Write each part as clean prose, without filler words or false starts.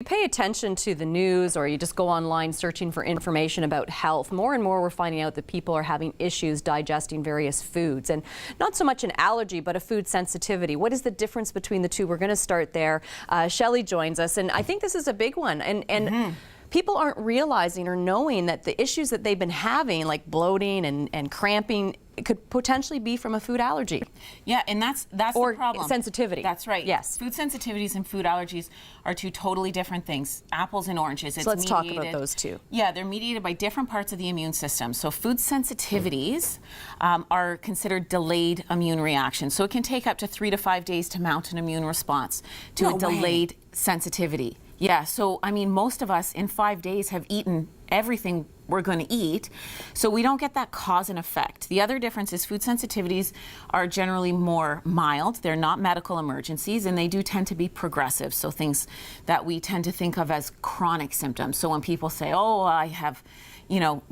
You pay attention to the news or you just go online searching for information about health, more and more we're finding out that people are having issues digesting various foods, and not so much an allergy but a food sensitivity. What is the difference between the two? We're going to start there. Shelly joins us, and I think this is a big one, and people aren't realizing or knowing that the issues that they've been having, like bloating and cramping, it could potentially be from a food allergy. Yeah, and that's or the problem. Sensitivity. That's right. Yes. Food sensitivities and food allergies are two totally different things. Apples and oranges. So let's talk about those two. Yeah, they're mediated by different parts of the immune system. So food sensitivities are considered delayed immune reactions. So it can take up to 3 to 5 days to mount an immune response to a delayed sensitivity. Yeah, so I mean, most of us in 5 days have eaten everything we're going to eat, so we don't get that cause and effect. The other difference is food sensitivities are generally more mild. They're not medical emergencies, and they do tend to be progressive, so things that we tend to think of as chronic symptoms. So when people say, oh, I have,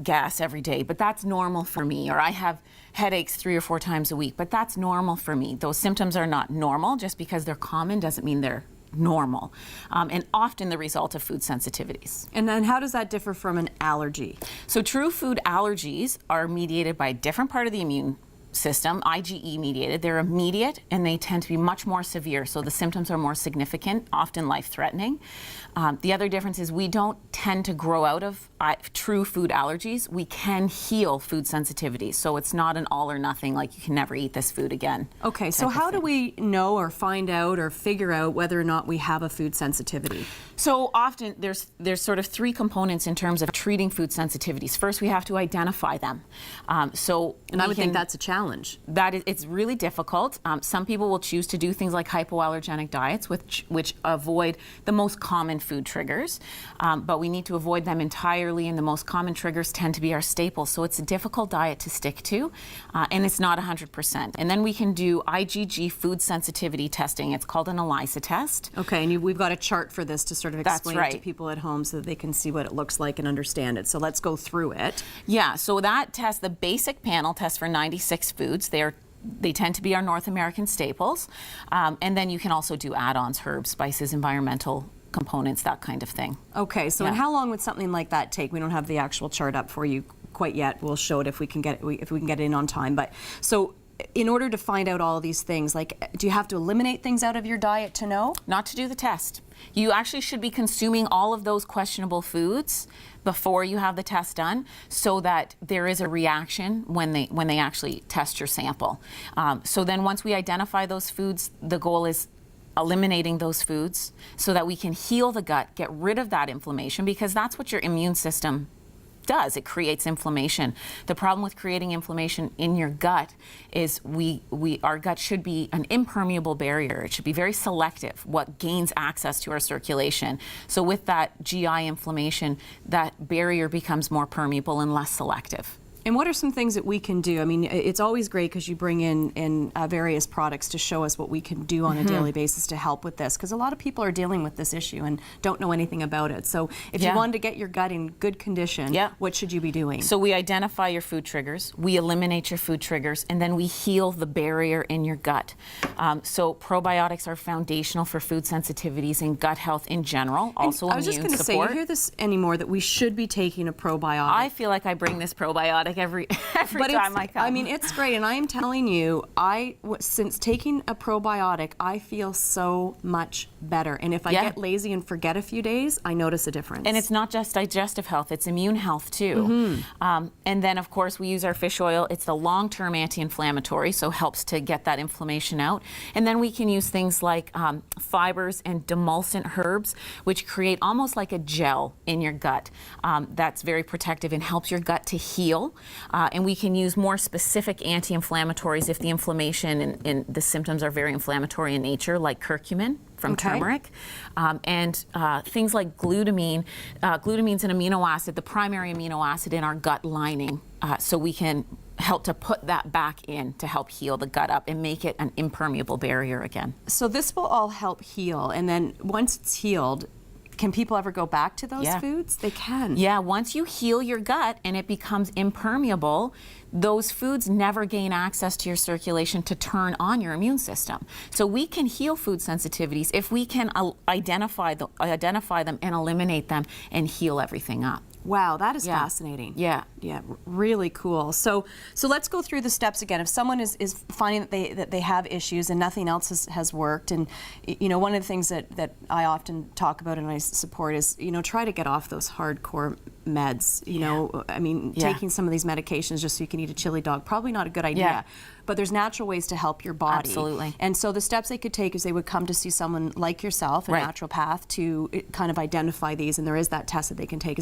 gas every day, but that's normal for me, or I have headaches 3 or 4 times a week, but that's normal for me. Those symptoms are not normal. Just because they're common doesn't mean they're normal, and often the result of food sensitivities. And then how does that differ from an allergy? So true food allergies are mediated by a different part of the immune system, IgE mediated. They're immediate and they tend to be much more severe, so the symptoms are more significant, often life-threatening. The other difference is we don't tend to grow out of true food allergies. We can heal food sensitivities, so it's not an all or nothing, like you can never eat this food again. Okay, so how do we know or find out or figure out whether or not we have a food sensitivity? So often there's sort of 3 components in terms of treating food sensitivities. First, we have to identify them. And I would think that's a challenge. It's really difficult. Some people will choose to do things like hypoallergenic diets, which avoid the most common food triggers, but we need to avoid them entirely, and the most common triggers tend to be our staples. So it's a difficult diet to stick to, and it's not 100%. And then we can do IgG food sensitivity testing. It's called an ELISA test. Okay, and we've got a chart for this to sort of explain right. it to people at home so that they can see what it looks like and understand it. So let's go through it. Yeah, so that test, the basic panel tests for 96 foods. They tend to be our North American staples. And then you can also do add-ons, herbs, spices, environmental components, that kind of thing. Okay, so and how long would something like that take? We don't have the actual chart up for you quite yet. We'll show it if we can get it in on time. But so in order to find out all these things, like, do you have to eliminate things out of your diet to know? Not to do the test. You actually should be consuming all of those questionable foods before you have the test done, so that there is a reaction when they actually test your sample. So then once we identify those foods, the goal is eliminating those foods so that we can heal the gut, get rid of that inflammation, because that's what your immune system does. It creates inflammation. The problem with creating inflammation in your gut is our gut should be an impermeable barrier. It should be very selective, what gains access to our circulation. So with that GI inflammation, that barrier becomes more permeable and less selective. And what are some things that we can do? I mean, it's always great because you bring in various products to show us what we can do on a daily basis to help with this, because a lot of people are dealing with this issue and don't know anything about it. So if you wanted to get your gut in good condition, what should you be doing? So we identify your food triggers, we eliminate your food triggers, and then we heal the barrier in your gut. So probiotics are foundational for food sensitivities and gut health in general, also I was just going to say, you hear this anymore, that we should be taking a probiotic. I feel like I bring this probiotic every time I come. I mean, it's great, and I am telling you, since taking a probiotic, I feel so much better. And if I get lazy and forget a few days, I notice a difference. And it's not just digestive health, it's immune health too. And then of course we use our fish oil. It's the long-term anti-inflammatory, so helps to get that inflammation out. And then we can use things like fibers and demulcent herbs, which create almost like a gel in your gut that's very protective and helps your gut to heal. And we can use more specific anti-inflammatories if the inflammation and the symptoms are very inflammatory in nature, like curcumin from turmeric, and things like glutamine. Glutamine's an amino acid, the primary amino acid in our gut lining, so we can help to put that back in to help heal the gut up and make it an impermeable barrier again. So this will all help heal, and then once it's healed, can people ever go back to those Yeah. foods? They can. Yeah, once you heal your gut and it becomes impermeable, those foods never gain access to your circulation to turn on your immune system. So we can heal food sensitivities if we can identify them and eliminate them and heal everything up. Wow, that is Yeah. fascinating. Yeah. Yeah, really cool. So let's go through the steps again. If someone is finding that they have issues and nothing else has worked, and you know, one of the things that I often talk about and I support is, you know, try to get off those hardcore meds. You know, I mean, Yeah. taking some of these medications just so you can eat a chili dog, probably not a good idea. Yeah. But there's natural ways to help your body. Absolutely. And so the steps they could take is they would come to see someone like yourself, a Right. naturopath, to kind of identify these, and there is that test that they can take.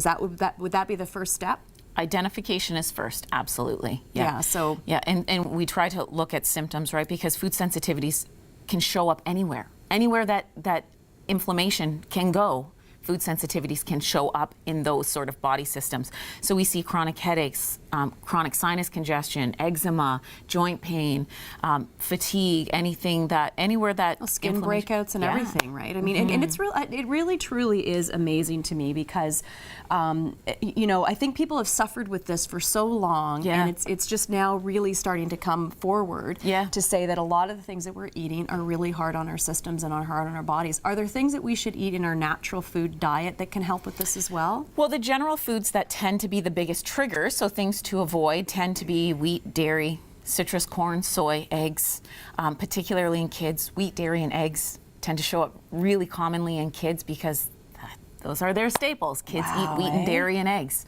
Would that be the first step? Identification is first, absolutely. Yeah, so- Yeah, and we try to look at symptoms, right? Because food sensitivities can show up anywhere. Anywhere that inflammation can go, food sensitivities can show up in those sort of body systems. So we see chronic headaches, chronic sinus congestion, eczema, joint pain, fatigue, anywhere that Skin inflammation- breakouts and Yeah. everything, right? I mean, and it's real. It really, truly is amazing to me because, you know, I think people have suffered with this for so long, Yeah. and it's just now really starting to come forward Yeah. to say that a lot of the things that we're eating are really hard on our systems and are hard on our bodies. Are there things that we should eat in our natural food diet that can help with this as well? Well, the general foods that tend to be the biggest triggers, so things to avoid, tend to be wheat, dairy, citrus, corn, soy, eggs, particularly in kids. Wheat, dairy, and eggs tend to show up really commonly in kids because those are their staples. Kids eat wheat and dairy and eggs.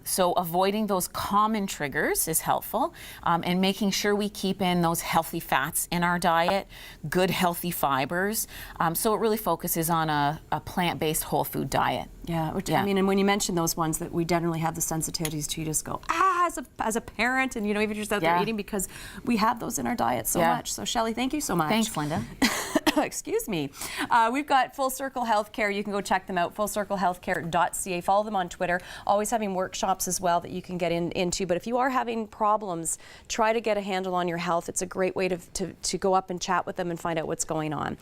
So avoiding those common triggers is helpful, and making sure we keep in those healthy fats in our diet, good healthy fibers. So it really focuses on a plant-based whole food diet. Yeah, which, Yeah. I mean, and when you mention those ones that we generally have the sensitivities to, you just go, as a parent, and you know, even just out there Yeah. eating, because we have those in our diet so Yeah. much. So Shelly, thank you so much. Thanks, Linda. Excuse me. We've got Full Circle Healthcare. You can go check them out, fullcirclehealthcare.ca. Follow them on Twitter. Always having workshops as well that you can get into. But if you are having problems, try to get a handle on your health. It's a great way to go up and chat with them and find out what's going on.